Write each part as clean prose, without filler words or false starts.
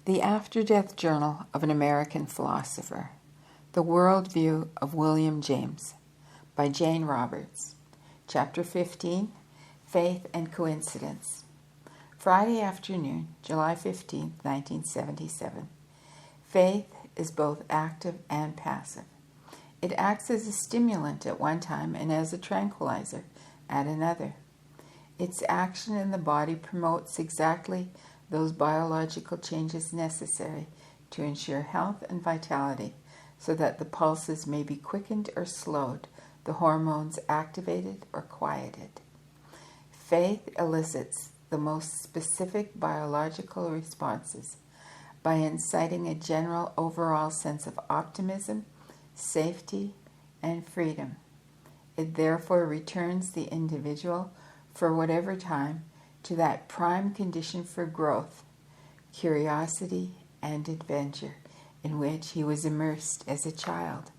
The Afterdeath Journal of an American Philosopher. The Worldview of William James by Jane Roberts. Chapter 15, Faith and Coincidence. Friday afternoon, July 15, 1977. Faith is both active and passive. It acts as a stimulant at one time and as a tranquilizer at another. Its action in the body promotes exactly those biological changes necessary to ensure health and vitality so that the pulses may be quickened or slowed, the hormones activated or quieted. Faith elicits the most specific biological responses by inciting a general overall sense of optimism, safety, and freedom. It therefore returns the individual, for whatever time, to that prime condition for growth, curiosity, and adventure in which he was immersed as a child.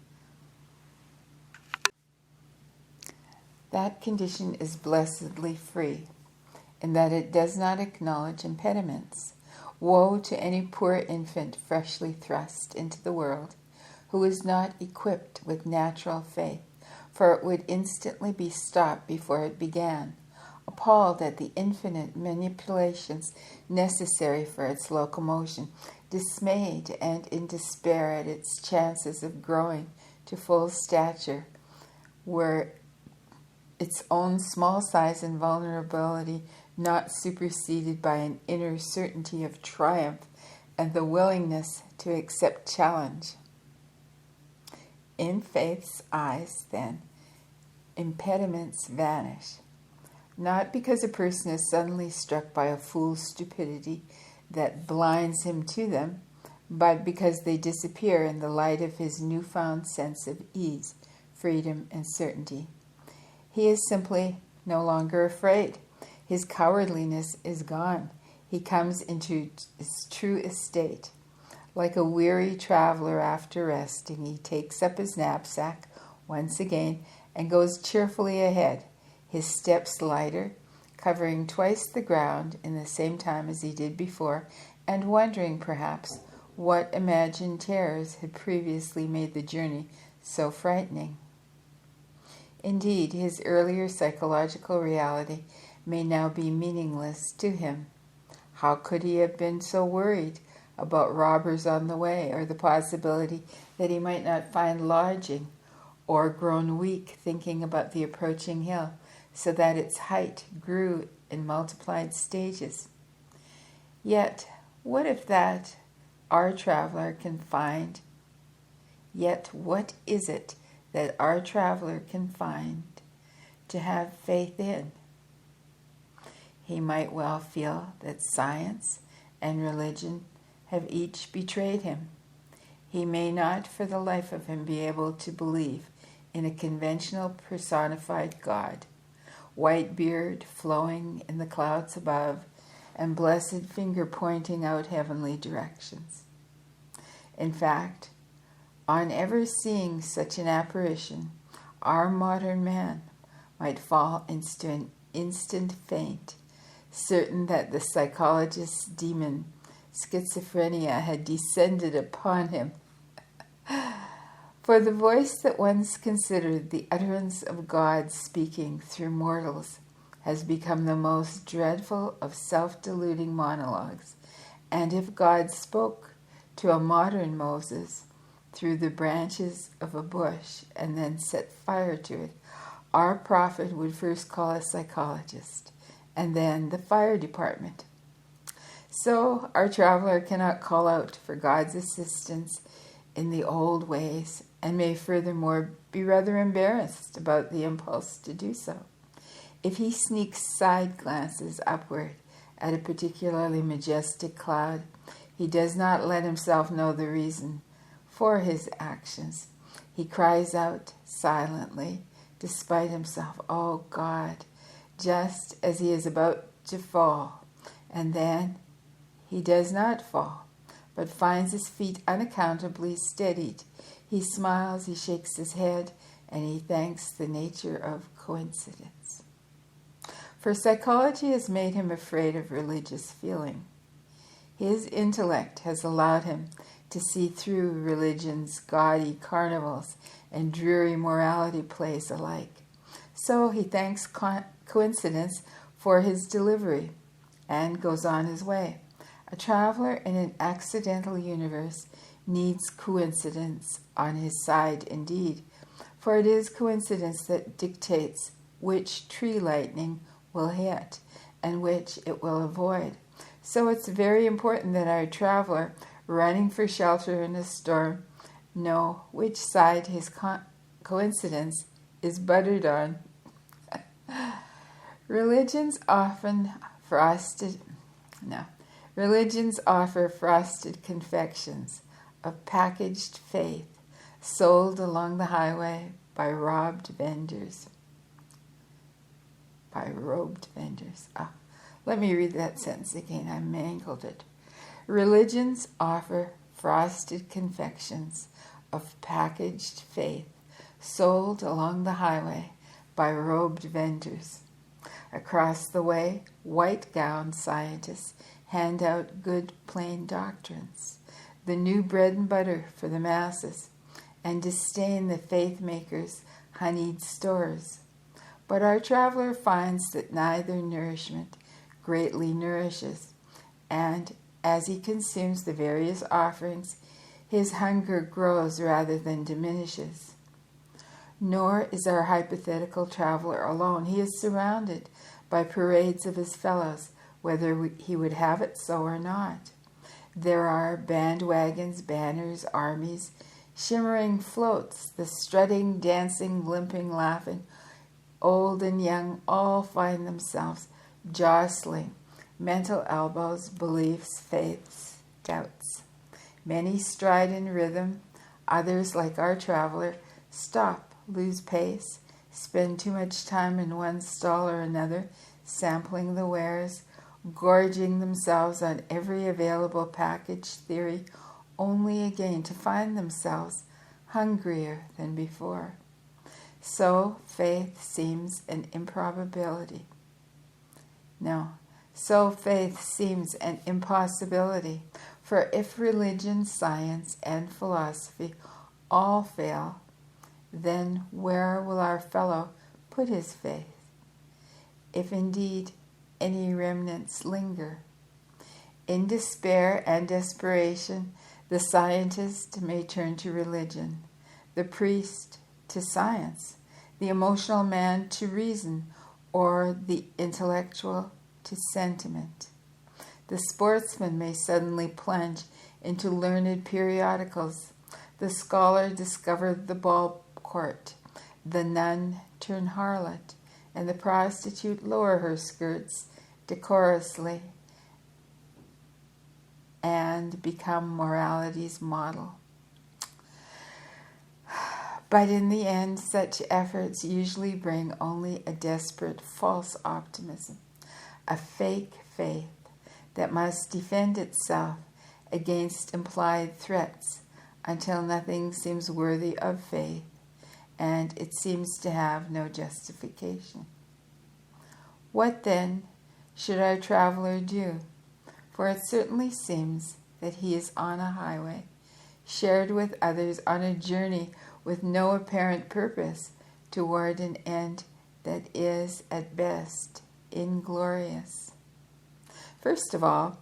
That condition is blessedly free, in that it does not acknowledge impediments. Woe to any poor infant freshly thrust into the world, who is not equipped with natural faith, for it would instantly be stopped before it began, appalled at the infinite manipulations necessary for its locomotion, dismayed and in despair at its chances of growing to full stature, were its own small size and vulnerability not superseded by an inner certainty of triumph and the willingness to accept challenge. In faith's eyes, then, impediments vanish. Not because a person is suddenly struck by a fool's stupidity that blinds him to them, but because they disappear in the light of his newfound sense of ease, freedom, and certainty. He is simply no longer afraid. His cowardliness is gone. He comes into his true estate. Like a weary traveler after resting, he takes up his knapsack once again and goes cheerfully ahead, his steps lighter, covering twice the ground in the same time as he did before, and wondering, perhaps, what imagined terrors had previously made the journey so frightening. Indeed, his earlier psychological reality may now be meaningless to him. How could he have been so worried about robbers on the way, or the possibility that he might not find lodging, or grown weak thinking about the approaching hill, so that its height grew in multiplied stages? Yet, what if that our traveler can find? Yet, what is it that our traveler can find to have faith in? He might well feel that science and religion have each betrayed him. He may not for the life of him be able to believe in a conventional personified God, white beard flowing in the clouds above, and blessed finger pointing out heavenly directions. In fact, on ever seeing such an apparition, our modern man might fall into an instant faint, certain that the psychologist's demon, schizophrenia, had descended upon him. For the voice that once considered the utterance of God speaking through mortals has become the most dreadful of self-deluding monologues, and if God spoke to a modern Moses through the branches of a bush and then set fire to it, our prophet would first call a psychologist and then the fire department. So our traveler cannot call out for God's assistance in the old ways, and may furthermore be rather embarrassed about the impulse to do so. If he sneaks side glances upward at a particularly majestic cloud, he does not let himself know the reason for his actions. He cries out silently, despite himself, "Oh God," just as he is about to fall, and then he does not fall, but finds his feet unaccountably steadied. He smiles, he shakes his head, and he thanks the nature of coincidence. For psychology has made him afraid of religious feeling. His intellect has allowed him to see through religion's gaudy carnivals and dreary morality plays alike. So he thanks coincidence for his delivery and goes on his way. A traveler in an accidental universe needs coincidence on his side indeed, for it is coincidence that dictates which tree lightning will hit and which it will avoid. So it's very important that our traveler, running for shelter in a storm, know which side his coincidence is buttered on. Religions offer frosted confections of packaged faith sold along the highway by robed vendors. Let me read that sentence again. I mangled it. Religions offer frosted confections of packaged faith sold along the highway by robed vendors. Across the way, white-gowned scientists hand out good plain doctrines, the new bread and butter for the masses, and disdain the faith makers' honeyed stores. But our traveler finds that neither nourishment greatly nourishes, and as he consumes the various offerings, his hunger grows rather than diminishes. Nor is our hypothetical traveler alone. He is surrounded by parades of his fellows, whether he would have it so or not. There are bandwagons, banners, armies, shimmering floats, the strutting, dancing, limping, laughing, old and young, all find themselves jostling mental elbows, beliefs, faiths, doubts. Many stride in rhythm, others, like our traveler, stop, lose pace, spend too much time in one stall or another, sampling the wares, gorging themselves on every available package theory, only again to find themselves hungrier than before. So faith seems an improbability. So faith seems an impossibility. For if religion, science, and philosophy all fail, then where will our fellow put his faith, if indeed any remnants linger? In despair and desperation, the scientist may turn to religion, the priest to science, the emotional man to reason, or the intellectual to sentiment. The sportsman may suddenly plunge into learned periodicals, the scholar discover the ball court, the nun turn harlot, and the prostitute lower her skirts decorously and become morality's model. But in the end, such efforts usually bring only a desperate false optimism, a fake faith that must defend itself against implied threats until nothing seems worthy of faith and it seems to have no justification. What then should our traveler do? For it certainly seems that he is on a highway, shared with others on a journey with no apparent purpose toward an end that is, at best, inglorious. First of all,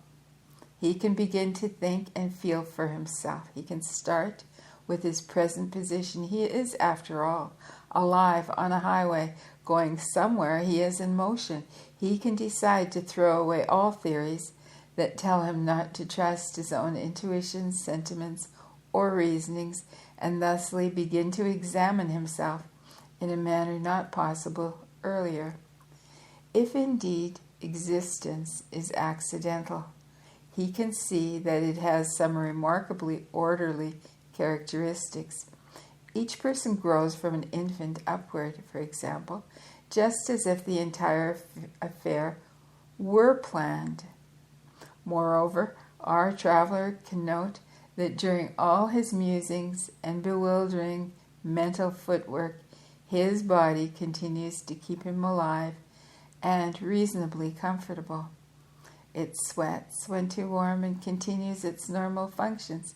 he can begin to think and feel for himself. He can start with his present position. He is, after all, alive on a highway, going somewhere. He is in motion. He can decide to throw away all theories that tell him not to trust his own intuitions, sentiments, or reasonings, and thusly begin to examine himself in a manner not possible earlier. If indeed existence is accidental, he can see that it has some remarkably orderly characteristics. Each person grows from an infant upward, for example, just as if the entire affair were planned. Moreover, our traveler can note that during all his musings and bewildering mental footwork, his body continues to keep him alive and reasonably comfortable. It sweats when too warm and continues its normal functions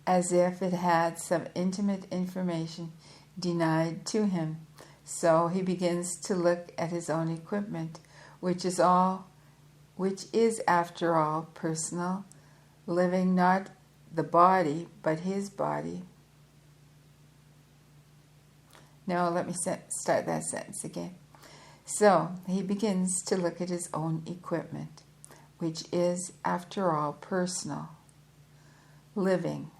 as if it had some intimate information denied to him. So he begins to look at his own equipment, which is after all personal, living not the body but his body. No, let me start that sentence again. So he begins to look at his own equipment, which is after all personal, living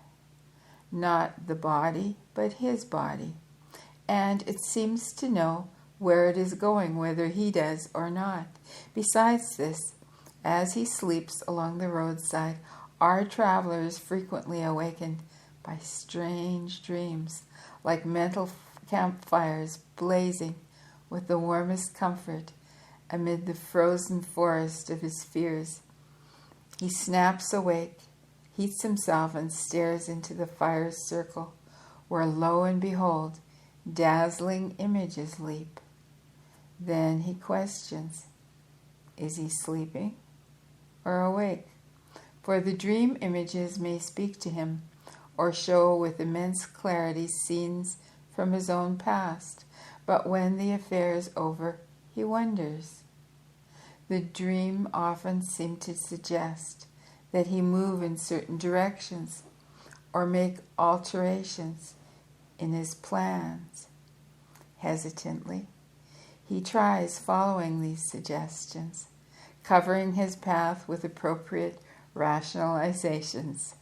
not the body but his body. And it seems to know where it is going, whether he does or not. Besides this, as he sleeps along the roadside, our traveler is frequently awakened by strange dreams, like mental campfires blazing with the warmest comfort amid the frozen forest of his fears. He snaps awake, heats himself, and stares into the fire's circle, where lo and behold, dazzling images leap. Then he questions, is he sleeping or awake? For the dream images may speak to him or show with immense clarity scenes from his own past. But when the affair is over, he wonders. The dream often seems to suggest that he move in certain directions or make alterations in his plans. Hesitantly, he tries following these suggestions, covering his path with appropriate rationalizations.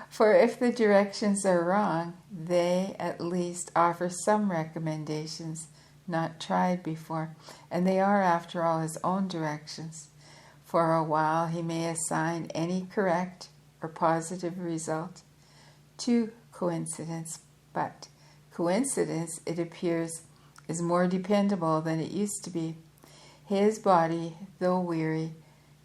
For if the directions are wrong, they at least offer some recommendations not tried before, and they are, after all, his own directions. For a while he may assign any correct or positive result to coincidence, but coincidence, it appears, is more dependable than it used to be. His body, though weary,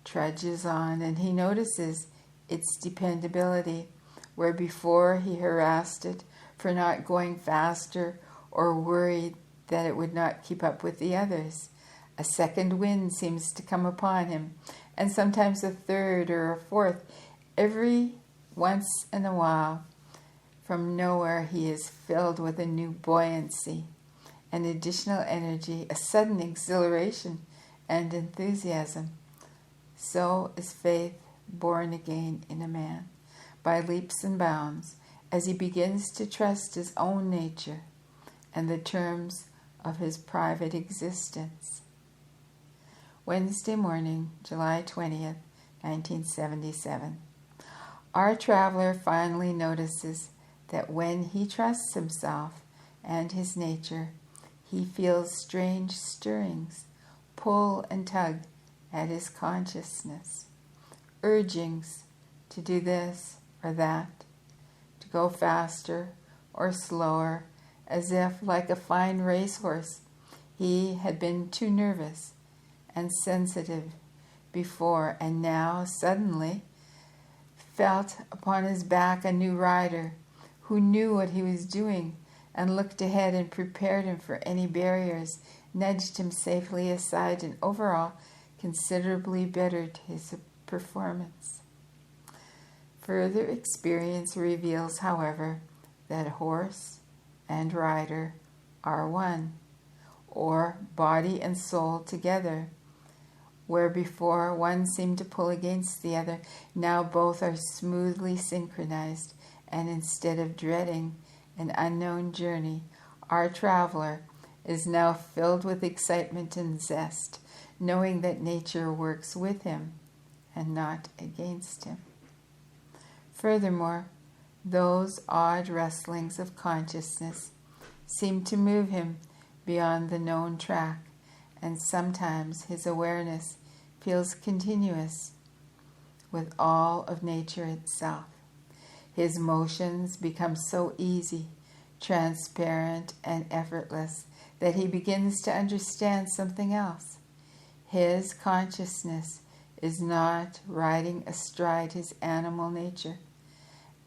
trudges on, and he notices its dependability, where before he harassed it for not going faster or worried that it would not keep up with the others. A second wind seems to come upon him, and sometimes a third or a fourth. Every once in a while, from nowhere, he is filled with a new buoyancy, an additional energy, a sudden exhilaration and enthusiasm. So is faith born again in a man, by leaps and bounds, as he begins to trust his own nature and the terms of his private existence. Wednesday morning, July 20th, 1977. Our traveler finally notices that when he trusts himself and his nature, he feels strange stirrings, pull and tug at his consciousness, urgings to do this or that, to go faster or slower, as if, like a fine racehorse, he had been too nervous and sensitive before, and now suddenly felt upon his back a new rider who knew what he was doing and looked ahead and prepared him for any barriers, nudged him safely aside, and overall considerably bettered his performance. Further experience reveals, however, that horse and rider are one, or body and soul together. Where before one seemed to pull against the other, now both are smoothly synchronized, and instead of dreading an unknown journey, our traveler is now filled with excitement and zest, knowing that nature works with him and not against him. Furthermore, those odd rustlings of consciousness seem to move him beyond the known track, and sometimes his awareness feels continuous with all of nature itself. His motions become so easy, transparent, and effortless that he begins to understand something else. His consciousness is not riding astride his animal nature,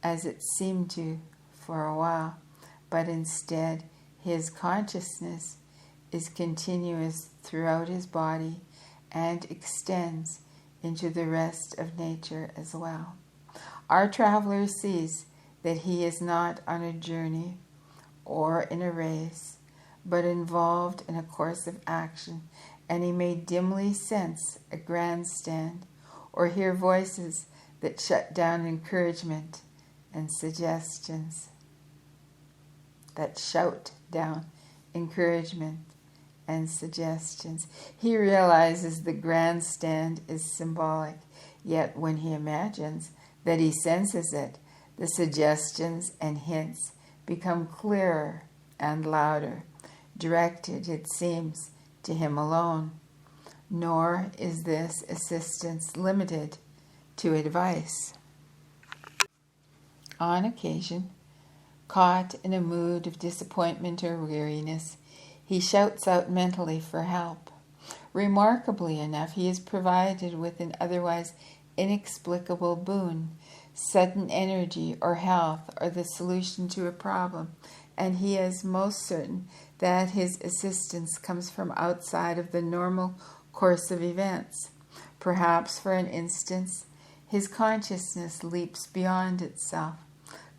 as it seemed to for a while, but instead his consciousness is continuous throughout his body and extends into the rest of nature as well. Our traveler sees that he is not on a journey or in a race, but involved in a course of action, and he may dimly sense a grandstand or hear voices that shut down encouragement and suggestions, that shout down encouragement and suggestions. He realizes the grandstand is symbolic, yet when he imagines that he senses it, the suggestions and hints become clearer and louder, directed, it seems, to him alone. Nor is this assistance limited to advice. On occasion, caught in a mood of disappointment or weariness, he shouts out mentally for help. Remarkably enough, he is provided with an otherwise inexplicable boon, sudden energy or health or the solution to a problem, and he is most certain that his assistance comes from outside of the normal course of events. Perhaps for an instant, his consciousness leaps beyond itself,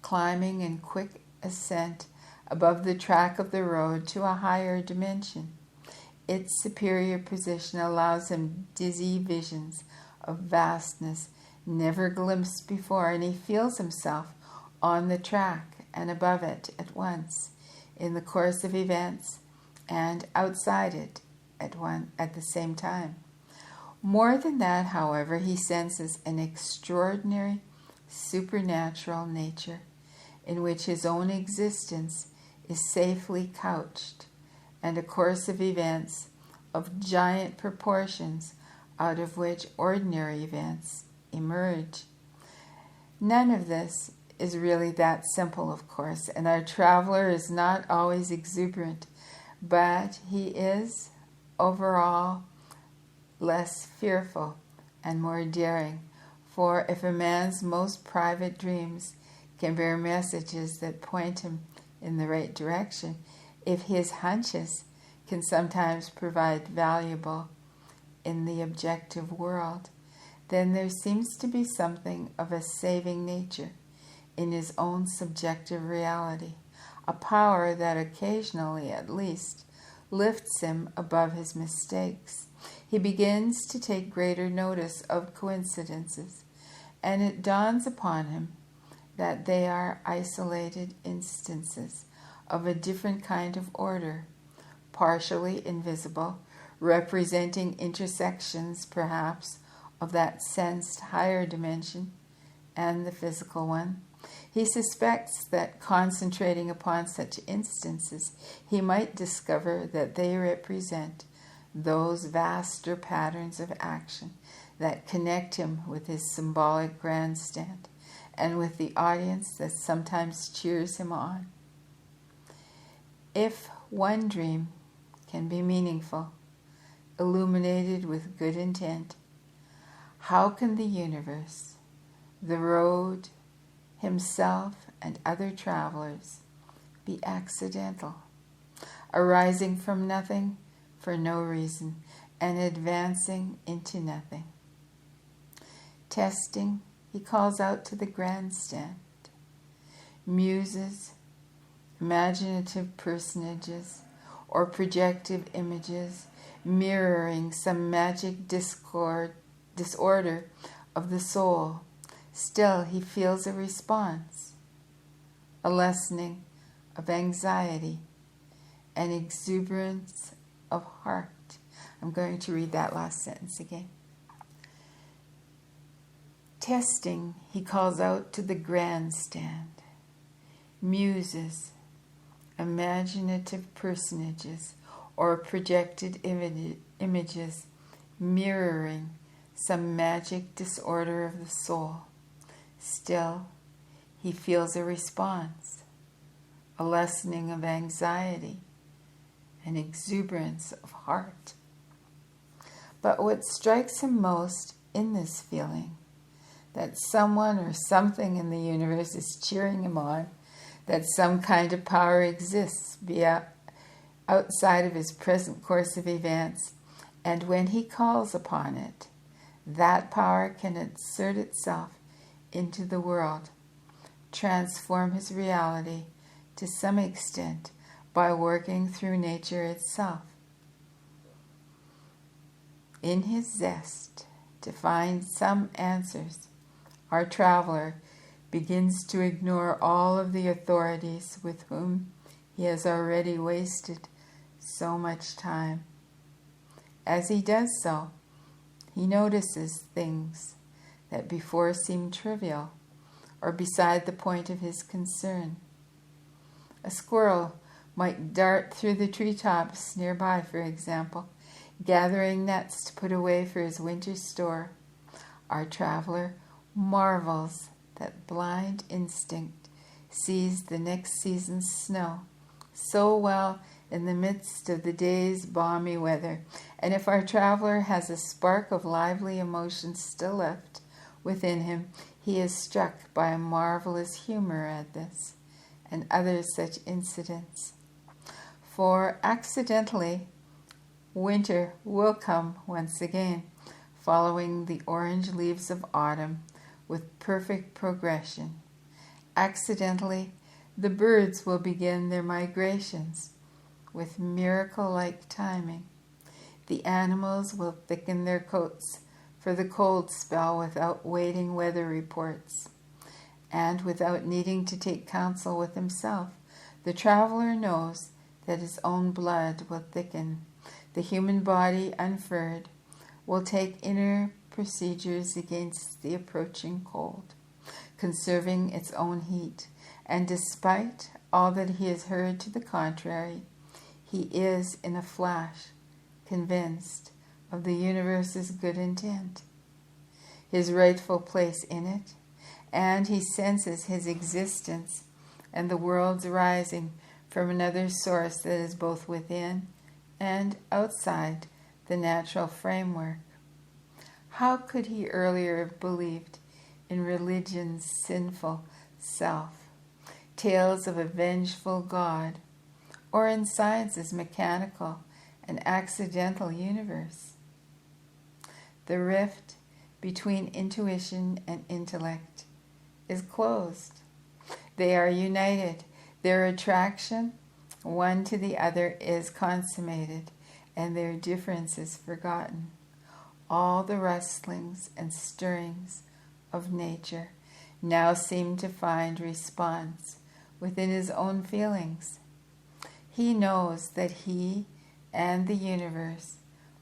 climbing in quick ascent above the track of the road to a higher dimension. Its superior position allows him dizzy visions of vastness never glimpsed before, and he feels himself on the track and above it at once, in the course of events, and outside it at the same time. More than that, however, he senses an extraordinary supernatural nature in which his own existence is safely couched, and a course of events of giant proportions out of which ordinary events emerge. None of this is really that simple, of course, and our traveler is not always exuberant, but he is overall less fearful and more daring, for if a man's most private dreams can bear messages that point him in the right direction, if his hunches can sometimes provide valuable in the objective world, then there seems to be something of a saving nature in his own subjective reality, a power that occasionally, at least, lifts him above his mistakes. He begins to take greater notice of coincidences, and it dawns upon him that they are isolated instances of a different kind of order, partially invisible, representing intersections, perhaps, of that sensed higher dimension and the physical one. He suspects that concentrating upon such instances, he might discover that they represent those vaster patterns of action that connect him with his symbolic grandstand and with the audience that sometimes cheers him on. If one dream can be meaningful, illuminated with good intent, how can the universe, the road, himself, and other travelers be accidental, arising from nothing for no reason, and advancing into nothing? Testing, he calls out to the grandstand. Muses, imaginative personages, or projective images mirroring some magic disorder of the soul. Still, he feels a response, a lessening of anxiety, an exuberance of heart. I'm going to read that last sentence again. Testing, he calls out to the grandstand. Muses, imaginative personages, or projected images mirroring some magic disorder of the soul. Still, he feels a response, a lessening of anxiety, an exuberance of heart. But what strikes him most in this feeling, that someone or something in the universe is cheering him on, that some kind of power exists outside of his present course of events, and when he calls upon it, That power can insert itself into the world, transform his reality to some extent by working through nature itself. In his zest to find some answers, our traveler begins to ignore all of the authorities with whom he has already wasted so much time. As he does so, he notices things that before seemed trivial or beside the point of his concern. A squirrel might dart through the treetops nearby, for example, gathering nuts to put away for his winter store. Our traveler marvels that blind instinct sees the next season's snow so well in the midst of the day's balmy weather. And if our traveler has a spark of lively emotion still left within him, he is struck by a marvelous humor at this and other such incidents. For accidentally, winter will come once again, following the orange leaves of autumn with perfect progression. Accidentally, the birds will begin their migrations with miracle-like timing. The animals will thicken their coats for the cold spell without waiting weather reports. And without needing to take counsel with himself, the traveler knows that his own blood will thicken. The human body, unfurred, will take inner procedures against the approaching cold, conserving its own heat. And despite all that he has heard to the contrary, he is, in a flash, convinced of the universe's good intent, his rightful place in it, and he senses his existence and the world's rising from another source that is both within and outside the natural framework. How could he earlier have believed in religion's sinful self, tales of a vengeful God, or in science's mechanical and accidental universe? The rift between intuition and intellect is closed. They are united. Their attraction, one to the other, is consummated, and their difference is forgotten. All the rustlings and stirrings of nature now seem to find response within his own feelings. He knows that he and the universe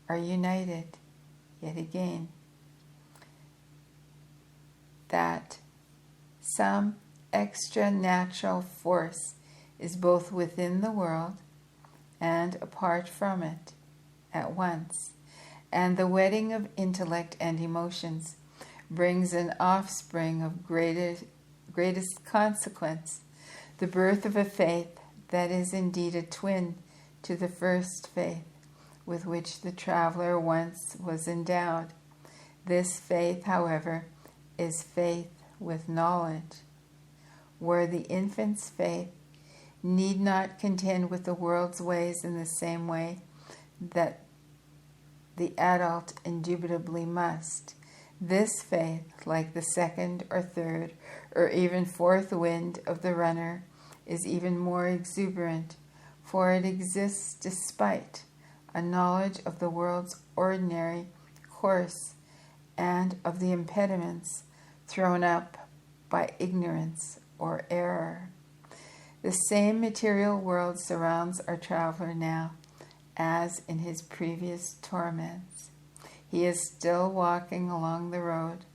are united yet again, that some extra-natural force is both within the world and apart from it at once, and the wedding of intellect and emotions brings an offspring of greatest consequence, the birth of a faith that is indeed a twin to the first faith with which the traveler once was endowed. This faith, however, is faith with knowledge, where the infant's faith need not contend with the world's ways in the same way that the adult indubitably must. This faith, like the second or third or even fourth wind of the runner, is even more exuberant, for it exists despite a knowledge of the world's ordinary course and of the impediments thrown up by ignorance or error. The same material world surrounds our traveler now as in his previous torments. He is still walking along the road,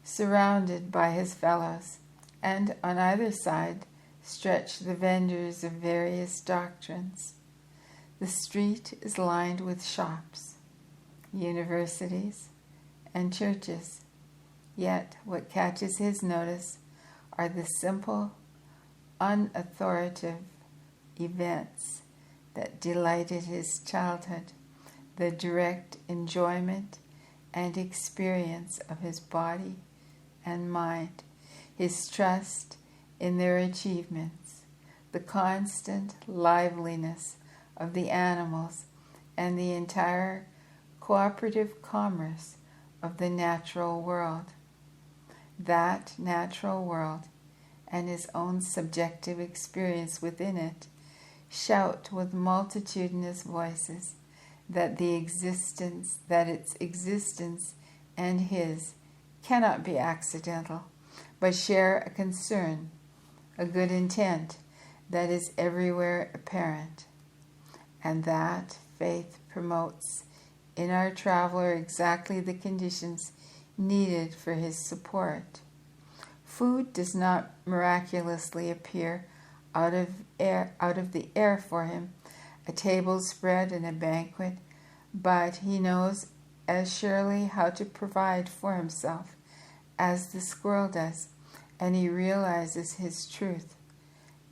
surrounded by his fellows, and on either side stretch the vendors of various doctrines. The street is lined with shops, universities, and churches. Yet what catches his notice are the simple, unauthoritative events that delighted his childhood, the direct enjoyment and experience of his body and mind, his trust in their achievements, the constant liveliness of the animals, and the entire cooperative commerce of the natural world. That natural world and his own subjective experience within it shout with multitudinous voices that its existence and his cannot be accidental, but share a concern, a good intent that is everywhere apparent, and that faith promotes in our traveler exactly the conditions needed for his support. Food does not miraculously appear out of the air for him, a table spread and a banquet, but he knows as surely how to provide for himself as the squirrel does, and he realizes his truth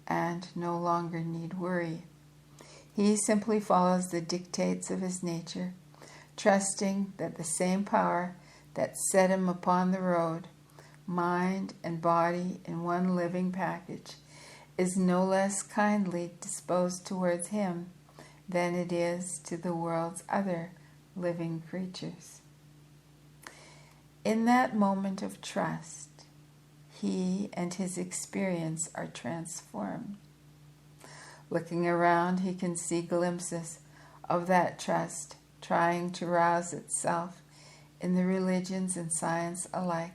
and no longer need worry. He simply follows the dictates of his nature, trusting that the same power that set him upon the road, mind and body in one living package, is no less kindly disposed towards him than it is to the world's other living creatures. In that moment of trust, he and his experience are transformed. Looking around, he can see glimpses of that trust trying to rouse itself in the religions and science alike,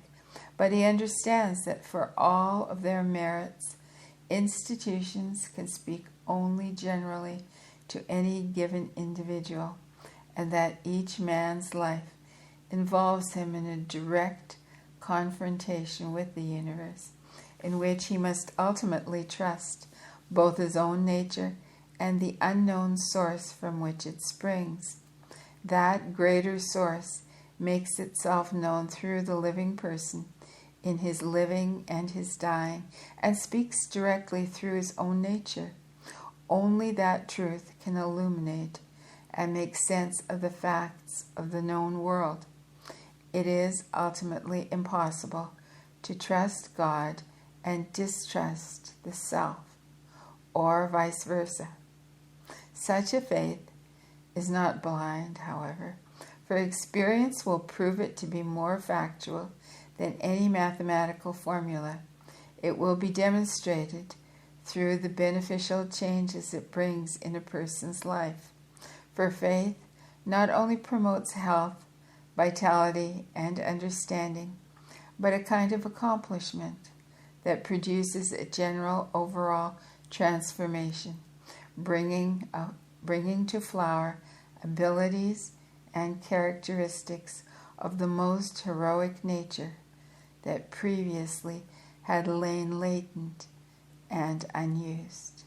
but he understands that for all of their merits, institutions can speak only generally to any given individual, and that each man's life involves him in a direct confrontation with the universe, in which he must ultimately trust both his own nature and the unknown source from which it springs. That greater source makes itself known through the living person in his living and his dying, and speaks directly through his own nature. Only that truth can illuminate and make sense of the facts of the known world. It is ultimately impossible to trust God and distrust the self, or vice versa. Such a faith is not blind, however, for experience will prove it to be more factual than any mathematical formula. It will be demonstrated through the beneficial changes it brings in a person's life. For faith not only promotes health, vitality, and understanding, but a kind of accomplishment that produces a general overall transformation, bringing to flower abilities and characteristics of the most heroic nature that previously had lain latent and unused.